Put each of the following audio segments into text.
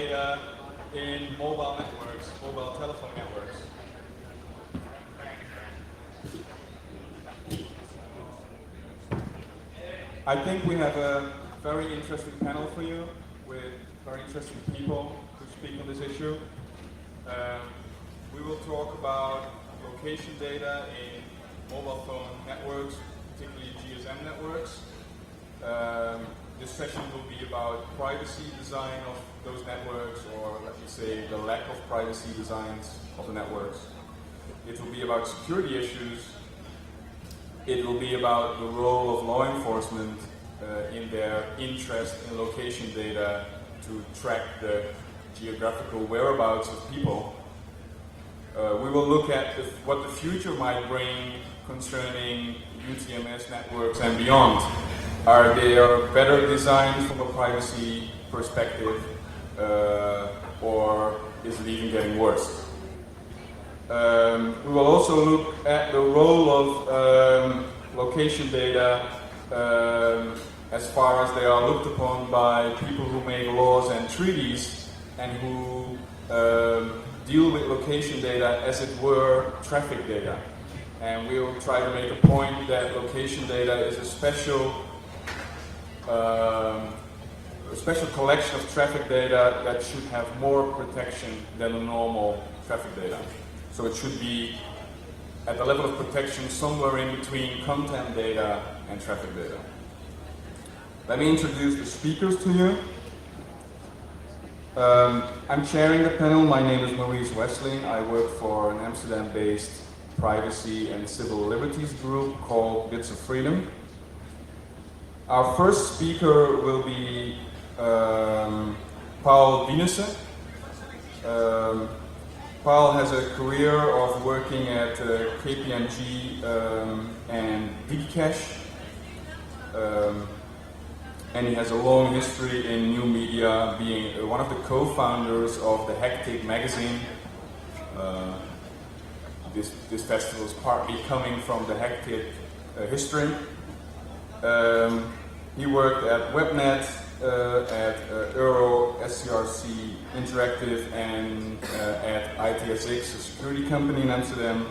data in mobile networks, mobile telephone networks. I think we have a very interesting panel for you with very interesting people who speak on this issue. We will talk about location data in mobile phone networks, particularly GSM networks. This session will be about privacy design of those networks, or let me say the lack of privacy designs of the networks. It will be about security issues. It will be about the role of law enforcement in their interest in location data to track the geographical whereabouts of people. We will look at what the future might bring concerning UTMS networks and beyond. Are there better designs from a privacy perspective, or is it even getting worse? We will also look at the role of location data as far as they are looked upon by people who make laws and treaties and who deal with location data as it were traffic data. And we will try to make a point that location data is a special collection of traffic data that should have more protection than a normal traffic data. So it should be at the level of protection somewhere in between content data and traffic data. Let me introduce the speakers to you. I'm chairing the panel. My name is Maurice Wessling. I work for an Amsterdam-based privacy and civil liberties group called Bits of Freedom. Our first speaker will be Paul Dienissen. Paul has a career of working at KPMG and Digicash, and he has a long history in new media, being one of the co-founders of the Hectic magazine. This festival is partly coming from the Hectic history. He worked at Webnet, at Euro, SCRC Interactive, and at ITSX, a security company in Amsterdam.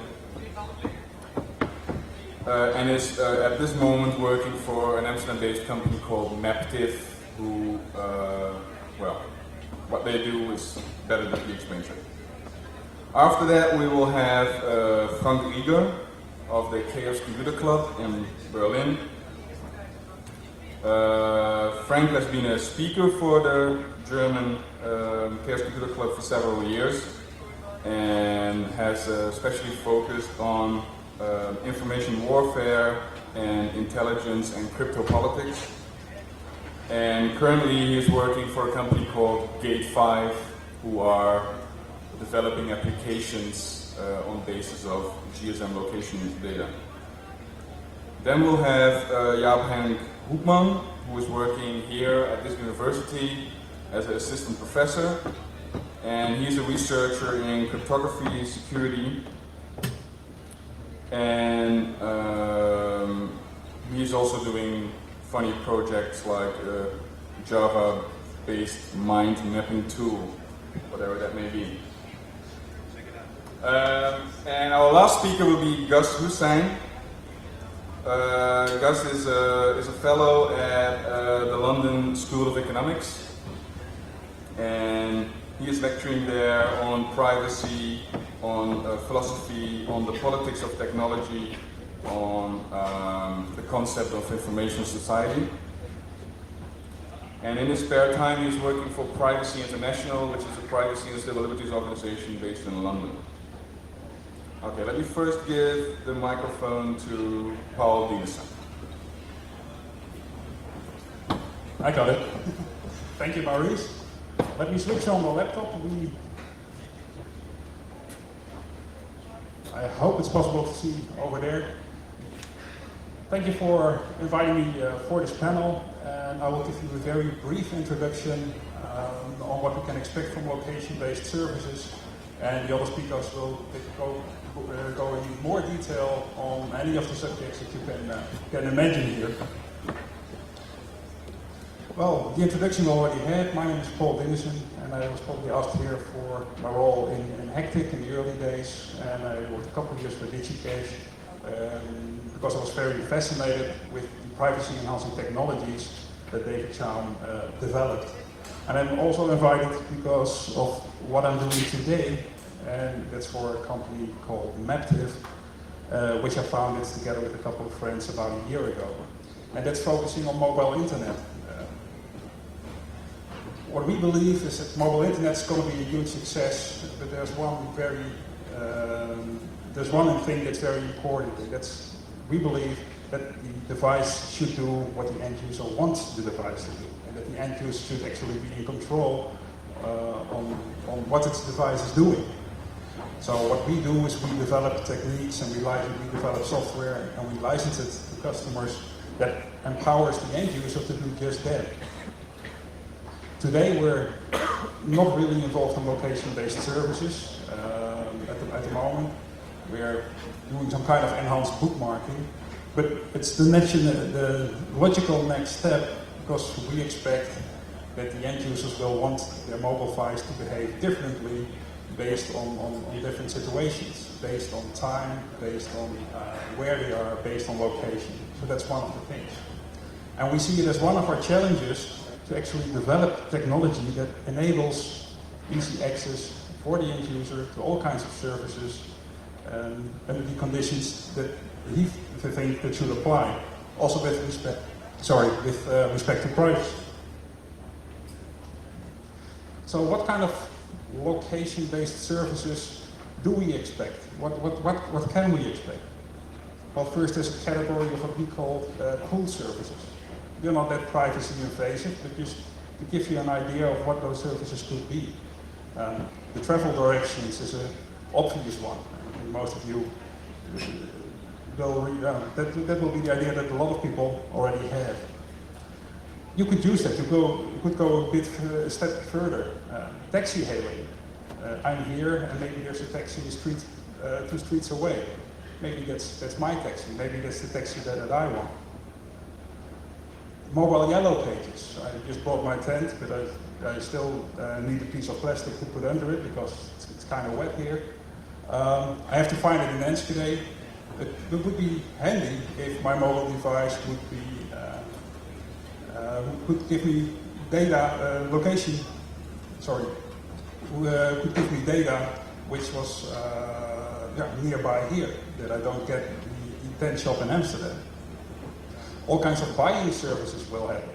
And is at this moment working for an Amsterdam-based company called Maptive, who, well, what they do is better than we explain it. After that, we will have Frank Rieger of the Chaos Computer Club in Berlin. Frank has been a speaker for the German Chaos Computer Club for several years and has especially focused on information warfare and intelligence and crypto politics. And currently he is working for a company called Gate5, who are developing applications on basis of GSM location data. Then we'll have Jaap-Henk Hoekman, who is working here at this university as an assistant professor, and he's a researcher in cryptography security, and he's also doing funny projects like Java-based mind mapping tool, whatever that may be. And our last speaker will be Gus Hussain. Gus is a fellow at the London School of Economics, and he is lecturing there on privacy, on philosophy, on the politics of technology, on the concept of information society. And in his spare time, he's working for Privacy International, which is a privacy and civil liberties organization based in London. Okay, let me first give the microphone to Paul Dienissen. I got it. Thank you, Maurice. Let me switch on the laptop. I hope it's possible to see over there. Thank you for inviting me for this panel, and I will give you a very brief introduction on what we can expect from location-based services, and the other speakers will go in more detail on any of the subjects that you can imagine here. Well, the introduction we already had. My name is Paul Dienissen, and I was probably asked here for my role in Hectic in the early days, and I worked a couple of years for DigiCache because I was very fascinated with the privacy-enhancing technologies that David Chown developed. And I'm also invited because of what I'm doing today, and that's for a company called Maptive, which I founded together with a couple of friends about a year ago. And that's focusing on mobile internet. What we believe is that mobile internet is going to be a huge success, but there's one thing that's very important, and that's we believe that the device should do what the end user wants the device to do, and that the end user should actually be in control on what its device is doing. So what we do is we develop techniques and we develop software and we license it to customers that empowers the end user to do just that. Today we're not really involved in location-based services at the moment. We're doing some kind of enhanced bookmarking, but it's the logical next step, because we expect that the end users will want their mobile device to behave differently based on different situations, based on time, based on where they are, based on location. So that's one of the things. And we see it as one of our challenges to actually develop technology that enables easy access for the end user to all kinds of services under the conditions that he thinks that should apply, also with respect to privacy. So what kind of location-based services do we expect? What can we expect? Well, first there's a category of what we call pool services. They're not that privacy invasive, but just to give you an idea of what those services could be. The travel directions is an obvious one. And most of you will that will be the idea that a lot of people already have. You could use that. You could go a step further. Taxi hailing. I'm here, and maybe there's a taxi 2 streets away. Maybe that's my taxi. Maybe that's the taxi that I want. Mobile yellow pages. I just bought my tent, but I still need a piece of plastic to put under it because it's kind of wet here. I have to find it in Enschede. It would be handy if my mobile device could give me data location. Sorry, could give me data which was nearby here, that I don't get the tent shop in Amsterdam. All kinds of buying services will happen.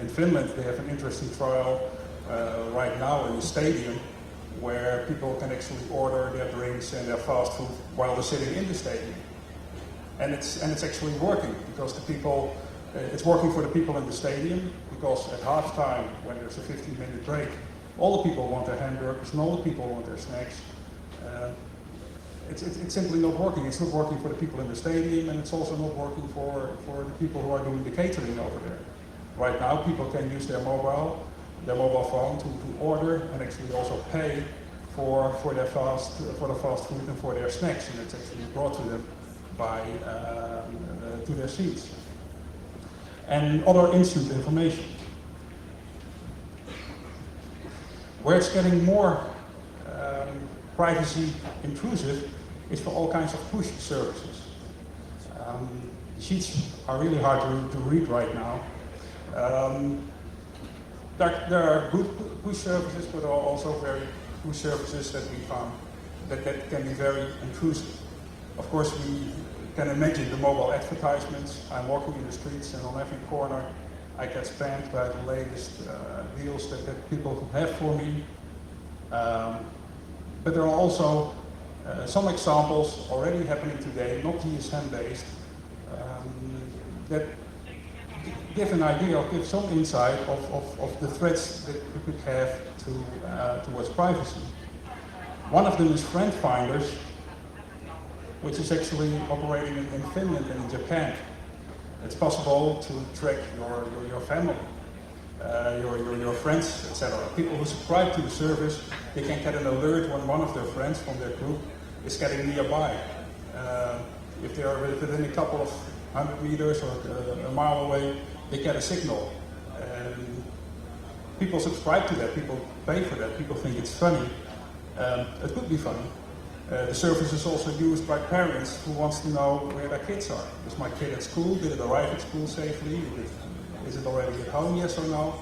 In Finland, they have an interesting trial right now in the stadium where people can actually order their drinks and their fast food while they're sitting in the stadium. And it's actually working because it's working for the people in the stadium, because at halftime, when there's a 15-minute break, all the people want their hamburgers and all the people want their snacks. It's simply not working. It's not working for the people in the stadium, and it's also not working for the people who are doing the catering over there. Right now, people can use their mobile phone to order and actually also pay for the fast food and for their snacks, and it's actually brought to them to their seats. And other instant information. Where it's getting more privacy intrusive is for all kinds of push services. The sheets are really hard to read right now. There are good push services, but there are also very push services that we found that can be very intrusive. Of course, we can imagine the mobile advertisements. I'm walking in the streets, and on every corner I get spammed by the latest deals that people have for me. But there are also some examples already happening today, not GSM-based, that give an idea, give some insight of the threats that you could have towards privacy. One of them is friend finders, which is actually operating in Finland and in Japan. It's possible to track your family, your friends, etc. People who subscribe to the service, they can get an alert when one of their friends from their group is getting nearby. If they are within a couple of 100 meters or a mile away, they get a signal. people subscribe to that, people pay for that, people think it's funny. It could be funny. The service is also used by parents who wants to know where their kids are. Is my kid at school? Did it arrive at school safely? Is it already at home, yes or no?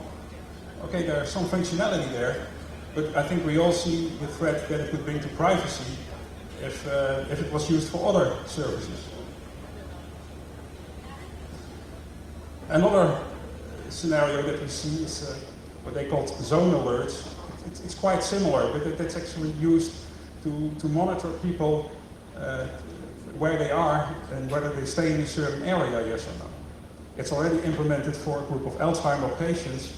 Okay, there's some functionality there, but I think we all see the threat that it could bring to privacy if it was used for other services. Another scenario that we see is what they call zone alerts. It's quite similar, but it's actually used to monitor people where they are and whether they stay in a certain area, yes or no. It's already implemented for a group of Alzheimer patients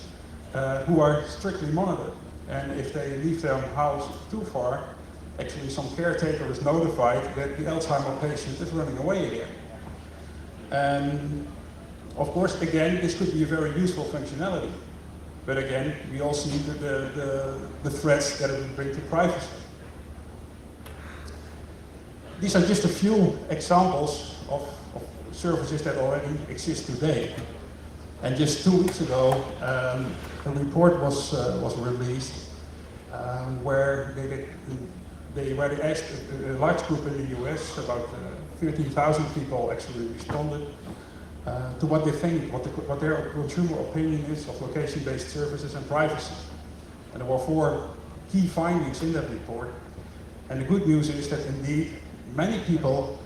who are strictly monitored. And if they leave their house too far, actually some caretaker is notified that the Alzheimer patient is running away again. And of course, again, this could be a very useful functionality. But again, we all see the threats that it will bring to privacy. These are just a few examples of services that already exist today. And just 2 weeks ago, a report was released where they asked a large group in the US, about 13,000 people actually responded to what they think, what their consumer opinion is of location-based services and privacy. And there were 4 key findings in that report. And the good news is that indeed many people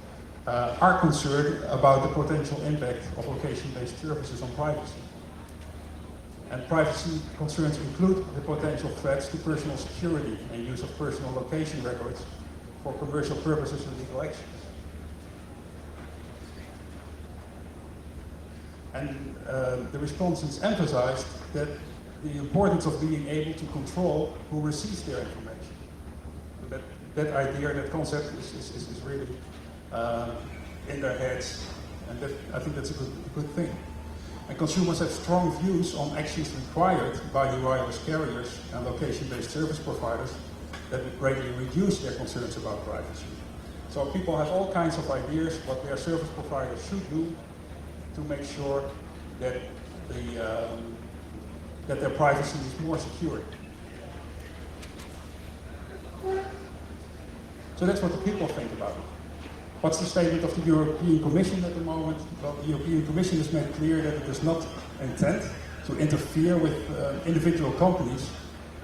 are concerned about the potential impact of location-based services on privacy. And privacy concerns include the potential threats to personal security and use of personal location records for commercial purposes and legal actions. And the respondents emphasized that the importance of being able to control who receives their information. So that idea, that concept is really in their heads, and I think that's a good thing. And consumers have strong views on actions required by the wireless carriers and location-based service providers that would greatly reduce their concerns about privacy. So people have all kinds of ideas what their service providers should do to make sure that their privacy is more secure. So that's what the people think about it. What's the statement of the European Commission at the moment? Well, the European Commission has made clear that it does not intend to interfere with individual companies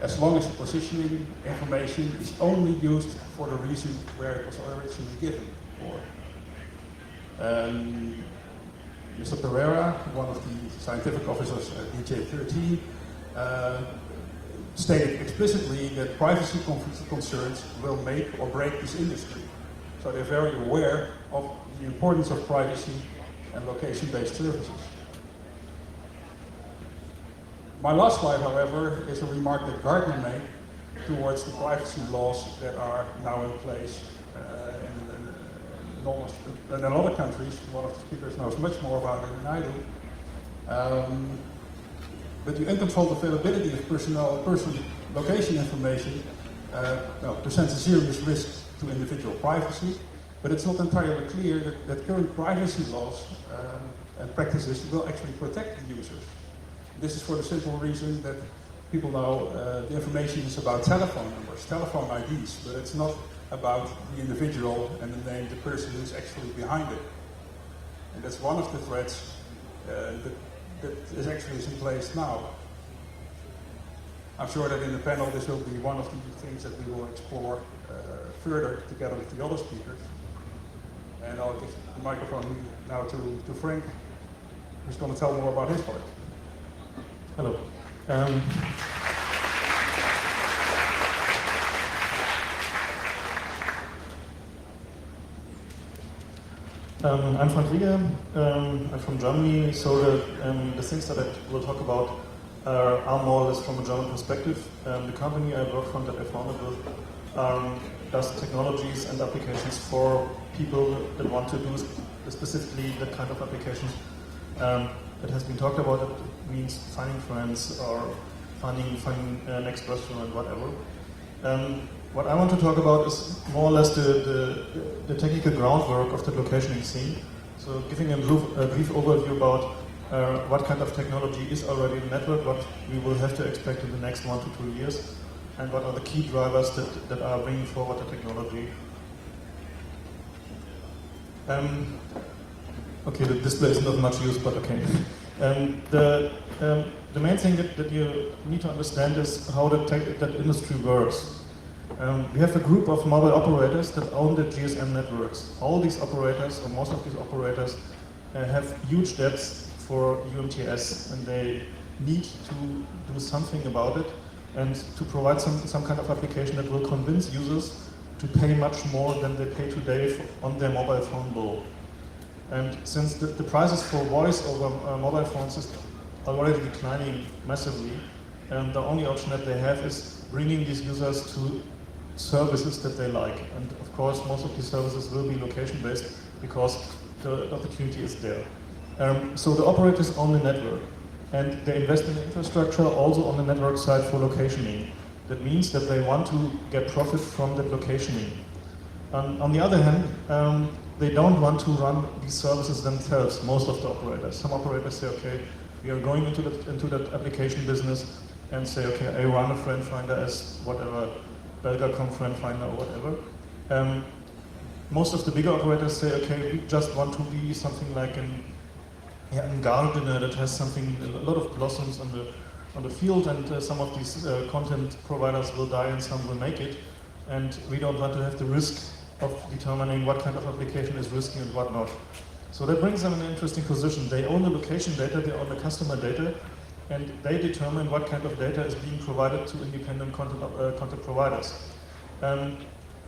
as long as the positioning information is only used for the reason where it was originally given for. Mr. Pereira, one of the scientific officers at DJ13, stated explicitly that privacy concerns will make or break this industry. So they're very aware of the importance of privacy and location-based services. My last slide, however, is a remark that Gartner made towards the privacy laws that are now in place in a lot of countries. One of the speakers knows much more about it than I do. But the uncontrolled availability of personal location information presents a serious risk to individual privacy, but it's not entirely clear that current privacy laws and practices will actually protect the users. This is for the simple reason that people know the information is about telephone numbers, telephone IDs, but it's not about the individual and the name, the person who's actually behind it. And that's one of the threats that is actually in place now. I'm sure that in the panel this will be one of the things that we will explore further together with the other speakers. And I'll give the microphone now to Frank, who's going to tell more about his part. Hello. I'm Frank Rieger. I'm from Germany, so the things that I will talk about are more or less from a German perspective. The company I work for, that I founded with, does technologies and applications for people that want to do specifically that kind of applications that has been talked about. It means finding friends or finding next restaurant, whatever. What I want to talk about is more or less the technical groundwork of the locationing scene. So giving a brief overview about what kind of technology is already in the network, what we will have to expect in the next 1 to 2 years, and what are the key drivers that are bringing forward the technology. Okay, the display is not much use, but okay. The main thing that you need to understand is how that industry works. We have a group of mobile operators that own the GSM networks. All these operators, or most of these operators, have huge debts for UMTS, and they need to do something about it and to provide some kind of application that will convince users to pay much more than they pay today on their mobile phone bill. And since the prices for voice over mobile phones is already declining massively, the only option that they have is bringing these users to services that they like. And of course, most of these services will be location-based because the opportunity is there. So the operators own the network, and they invest in the infrastructure also on the network side for locationing. That means that they want to get profit from that locationing. On the other hand, they don't want to run these services themselves, most of the operators. Some operators say, okay, we are going into that application business and say, okay, I run a friend finder as whatever, Belgacom friend finder or whatever. Most of the bigger operators say, okay, we just want to be something like a gardener that has a lot of blossoms on the field, and some of these content providers will die and some will make it. And we don't want to have the risk of determining what kind of application is risky and what not. So that brings them in an interesting position. They own the location data, they own the customer data, and they determine what kind of data is being provided to independent content providers.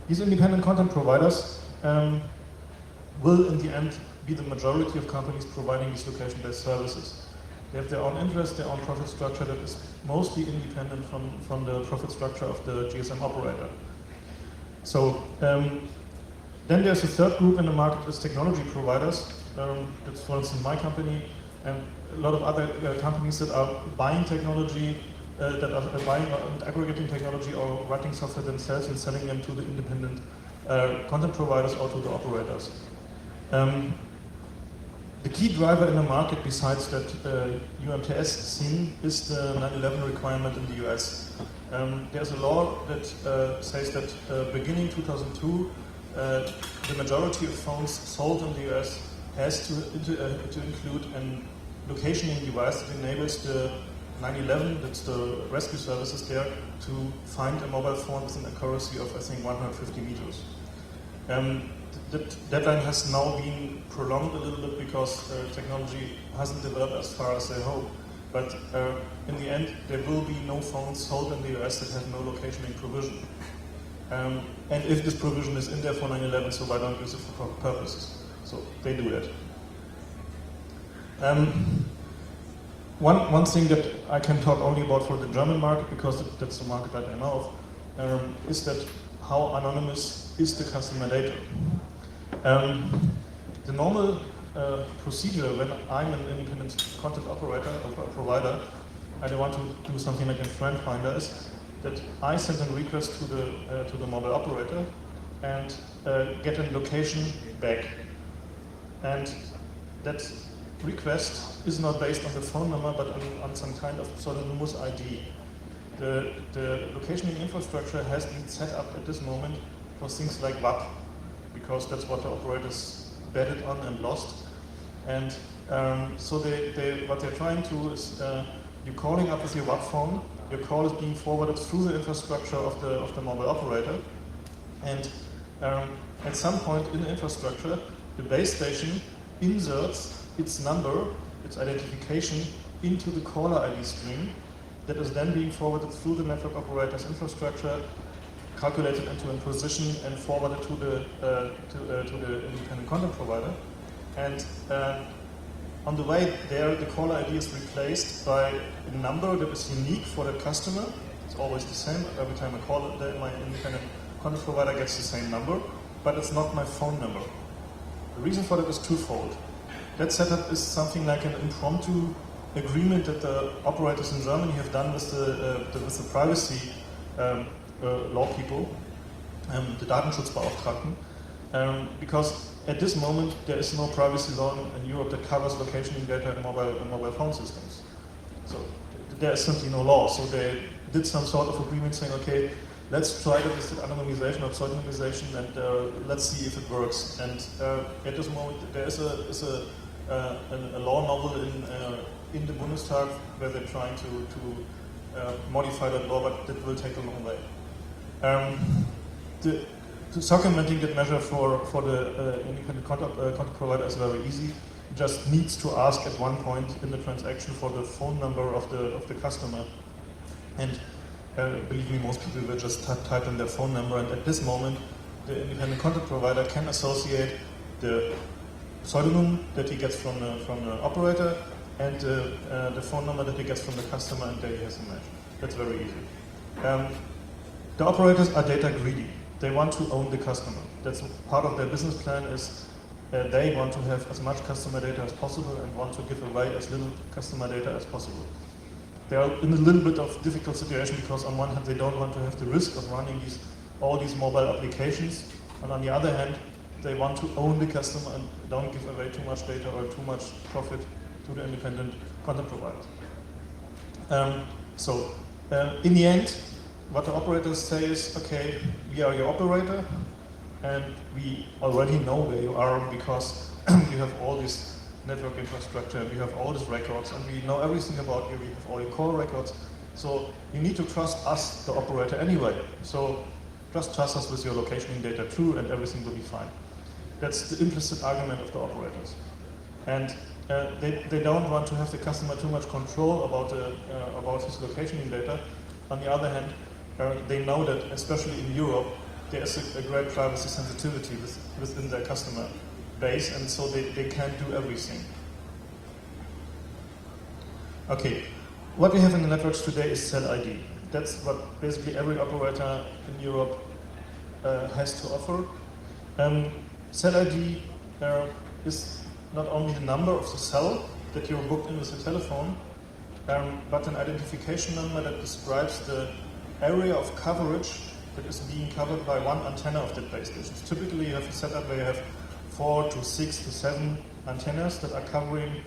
These independent content providers will, in the end, be the majority of companies providing these location-based services. They have their own interest, their own profit structure that is mostly independent from the profit structure of the GSM operator. So then there's a third group in the market, is technology providers. That's, for instance, my company and a lot of other companies that are buying technology, that are buying and aggregating technology or writing software themselves and selling them to the independent content providers or to the operators. The key driver in the market, besides that UMTS scene, is the 9/11 requirement in the US. There's a law that says that beginning 2002, the majority of phones sold in the US has to include a locationing device that enables the 9/11, that's the rescue services there, to find a mobile phone with an accuracy of, I think, 150 meters. The deadline has now been prolonged a little bit because technology hasn't developed as far as they hope. But in the end, there will be no phones sold in the US that have no locationing provision. And if this provision is in there for 9/11, so why don't use it for proper purposes? So they do that. One thing that I can talk only about for the German market, because that's the market that I know of, is that how anonymous is the customer data. The normal procedure when I'm an independent content operator or provider and I want to do something like a friend finder is that I send a request to the mobile operator and get a location back. And that request is not based on the phone number but on some kind of pseudonymous ID. The locationing infrastructure has been set up at this moment for things like WAP, because that's what the operators betted on and lost. And so what they're trying to is you're calling up with your WAP phone, your call is being forwarded through the infrastructure of the mobile operator, and at some point in the infrastructure, the base station inserts its number, its identification, into the caller ID stream that is then being forwarded through the network operator's infrastructure, calculated into a position and forwarded to the independent content provider. And on the way there, the caller ID is replaced by a number that is unique for the customer. It's always the same. Every time I call it, my independent content provider gets the same number, but it's not my phone number. The reason for that is twofold. That setup is something like an impromptu agreement that the operators in Germany have done with the privacy law people, the Datenschutzbeauftragten. Because at this moment there is no privacy law in Europe that covers location data in mobile phone systems. So there is simply no law. So they did some sort of agreement saying, okay, let's try to visit anonymization or pseudonymization and let's see if it works. And at this moment there is a law novel in the Bundestag where they're trying to modify that law, but that will take a long way. Circumventing that measure for the independent content provider is very easy. It just needs to ask at one point in the transaction for the phone number of the customer. And believe me, most people will just type in their phone number, and at this moment the independent content provider can associate the pseudonym that he gets from the operator and the phone number that he gets from the customer, and there he has a match. That's very easy. The operators are data greedy. They want to own the customer. That's part of their business plan is they want to have as much customer data as possible and want to give away as little customer data as possible. They are in a little bit of difficult situation because on one hand they don't want to have the risk of running all these mobile applications, and on the other hand they want to own the customer and don't give away too much data or too much profit to the independent content providers. In the end, what the operators say is, okay, we are your operator and we already know where you are because you have all this network infrastructure, we have all these records, and we know everything about you, we have all your core records. So you need to trust us, the operator, anyway. So just trust us with your location data too, and everything will be fine. That's the implicit argument of the operators. And they don't want to have the customer too much control about his location data. On the other hand, they know that, especially in Europe, there is a great privacy sensitivity within their customer base, and so they can't do everything. Okay, what we have in the networks today is cell ID. That's what basically every operator in Europe has to offer. Cell ID is not only the number of the cell that you're booked in with the telephone, but an identification number that describes the area of coverage that is being covered by one antenna of the base stations. Typically you have a setup where you have 4 to 6 to 7 antennas that are covering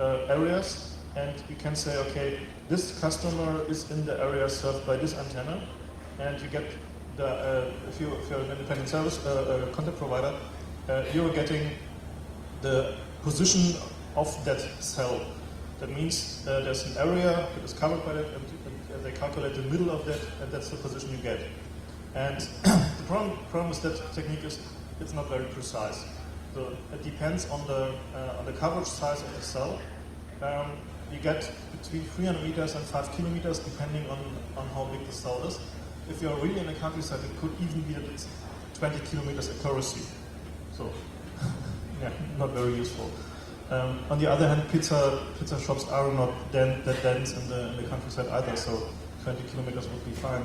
areas, and you can say, okay, this customer is in the area served by this antenna, and you get if you're an independent service content provider, you're getting the position of that cell. That means there's an area that is covered by that, and they calculate the middle of that, and that's the position you get. And the problem with that technique is it's not very precise. So it depends on the coverage size of the cell. You get between 300 meters and 5 kilometers depending on how big the cell is. If you're really in the countryside, it could even be that it's 20 kilometers accuracy. So, yeah, not very useful. On the other hand, pizza shops are not that dense in the countryside either, so 20 kilometers would be fine.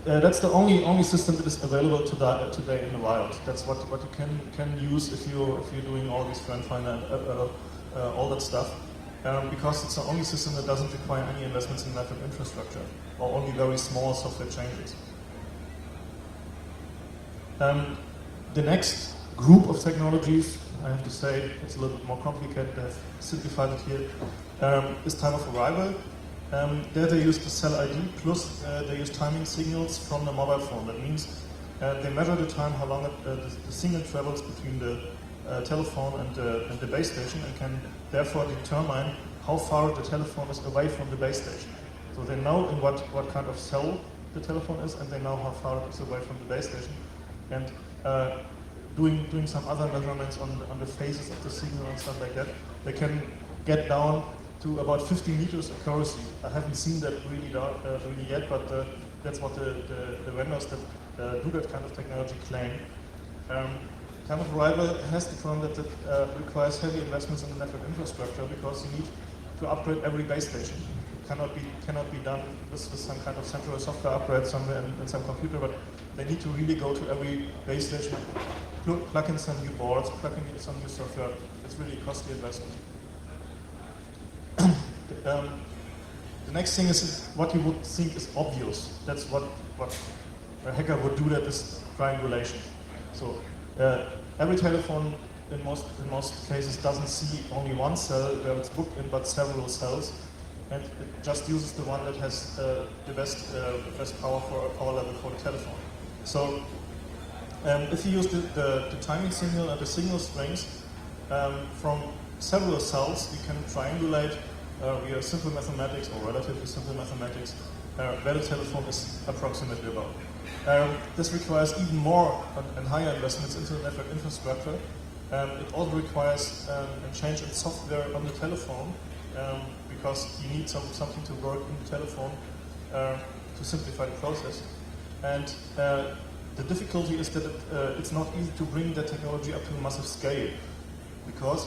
That's the only system that is available today in the wild. That's what you can use if you're doing all these friend finder all that stuff, because it's the only system that doesn't require any investments in network infrastructure or only very small software changes. The next group of technologies, I have to say, it's a little bit more complicated. I've simplified it here. Is time of arrival. There they use the cell ID plus they use timing signals from the mobile phone. That means they measure the time, how long the signal travels between the telephone and the base station, and can therefore determine how far the telephone is away from the base station. So they know in what kind of cell the telephone is, and they know how far it is away from the base station. And doing some other measurements on the phases of the signal and stuff like that, they can get down to about 50 meters accuracy. I haven't seen that really yet, but that's what the vendors that do that kind of technology claim. Time of arrival has the problem that it requires heavy investments in the network infrastructure, because you need to upgrade every base station. It cannot be done with some kind of central software upgrade somewhere in some computer, but they need to really go to every base station, plug in some new boards, plug in some new software. It's really a costly investment. The next thing is what you would think is obvious. That's what a hacker would do that is triangulation. So every telephone in most cases doesn't see only one cell where it's booked in, but several cells, and it just uses the one that has the best power level for the telephone. So if you use the timing signal and the signal strings from several cells, you can triangulate via simple mathematics or relatively simple mathematics where the telephone is approximately about. This requires even more and higher investments into the network infrastructure. It also requires a change in software on the telephone because you need something to work in the telephone to simplify the process. And the difficulty is that it's not easy to bring the technology up to a massive scale because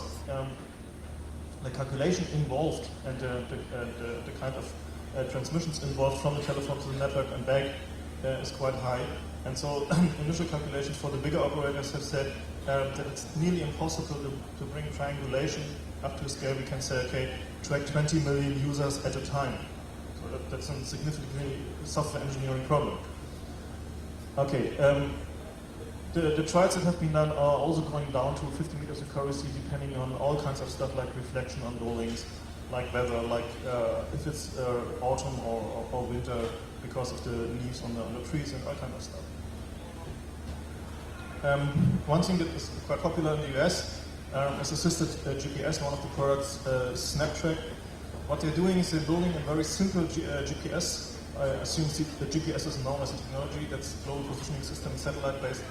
the calculation involved and the kind of transmissions involved from the telephone to the network and back is quite high. And so initial calculations for the bigger operators have said that it's nearly impossible to bring triangulation up to a scale we can say, okay, track 20 million users at a time. So that's a significant software engineering problem. Okay, the trials that have been done are also going down to 50 meters accuracy depending on all kinds of stuff like reflection on buildings, like weather, like if it's autumn or winter because of the leaves on the trees and all kinds of stuff. One thing that is quite popular in the US is assisted GPS. One of the products, Snaptrack. What they're doing is they're building a very simple GPS. I assume the GPS is known as a technology. That's global positioning system, satellite-based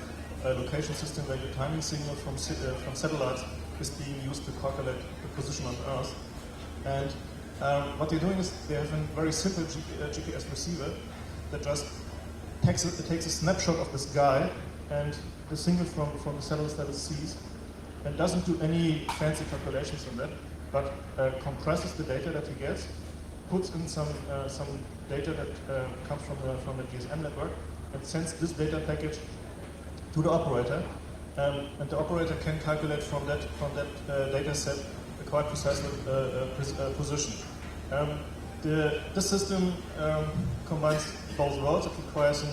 location system where your timing signal from satellites is being used to calculate the position on Earth. And what they're doing is they have a very simple GPS receiver that just takes a snapshot of the sky and the signal from the satellites that it sees, and doesn't do any fancy calculations on that, but compresses the data that he gets, puts in some data that comes from the GSM network, and sends this data package to the operator, and the operator can calculate from that data set a quite precise position. This system combines both worlds. It requires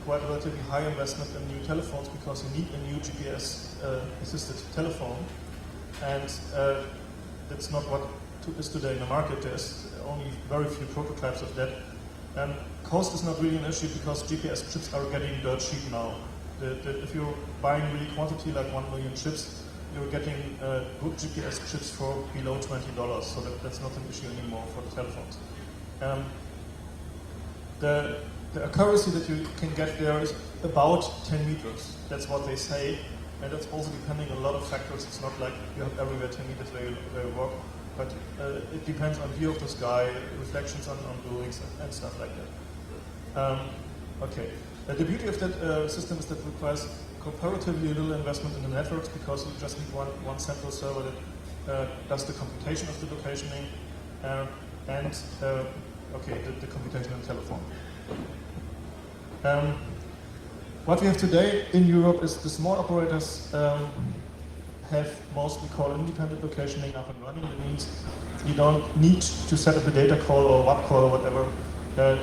quite a relatively high investment in new telephones because you need a new GPS-assisted telephone, and that's not what is today in the market. There's only very few prototypes of that. Cost is not really an issue because GPS chips are getting dirt cheap now. If you're buying really quantity, like 1 million chips, you're getting good GPS chips for below $20, so that's not an issue anymore for the telephones. The accuracy that you can get there is about 10 meters. That's what they say, and that's also depending on a lot of factors. It's not like you have everywhere 10 meters where you walk, but it depends on view of the sky, reflections on buildings, and stuff like that. Okay. The beauty of that system is that it requires comparatively little investment in the networks because you just need one central server that does the computation of the locationing and the computation on the telephone. What we have today in Europe is the small operators have mostly call independent locationing up and running. It means you don't need to set up a data call or WAP call or whatever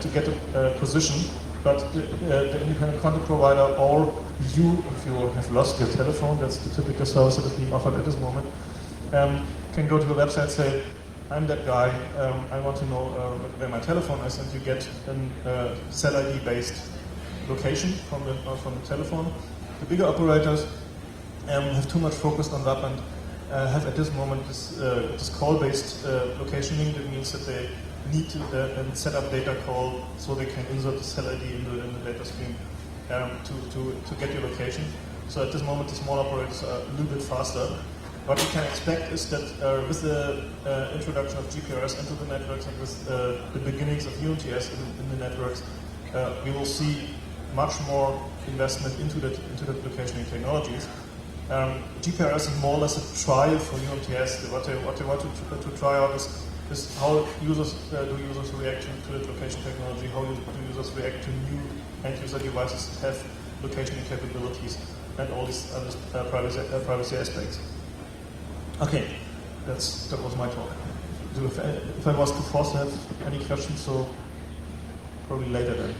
to get a position. But the independent content provider or you, if you have lost your telephone, that's the typical service that is being offered at this moment, can go to the website and say, I'm that guy, I want to know where my telephone is, and you get a cell ID-based location from the telephone. The bigger operators have too much focused on WAP and have at this moment this call-based locationing. That means that they need to set up data call so they can insert the cell ID in the data stream to get your location. So at this moment, the small operators are a little bit faster. What we can expect is that with the introduction of GPRS into the networks and with the beginnings of UMTS in the networks, we will see much more investment into that locationing technologies. GPRS is more or less a trial for UMTS. What they want to try out is how users react to the location technology, how do users react to new end-user devices that have locationing capabilities, and all these other privacy aspects. Okay, that was my talk. If I was too forced to have any questions, so probably later then.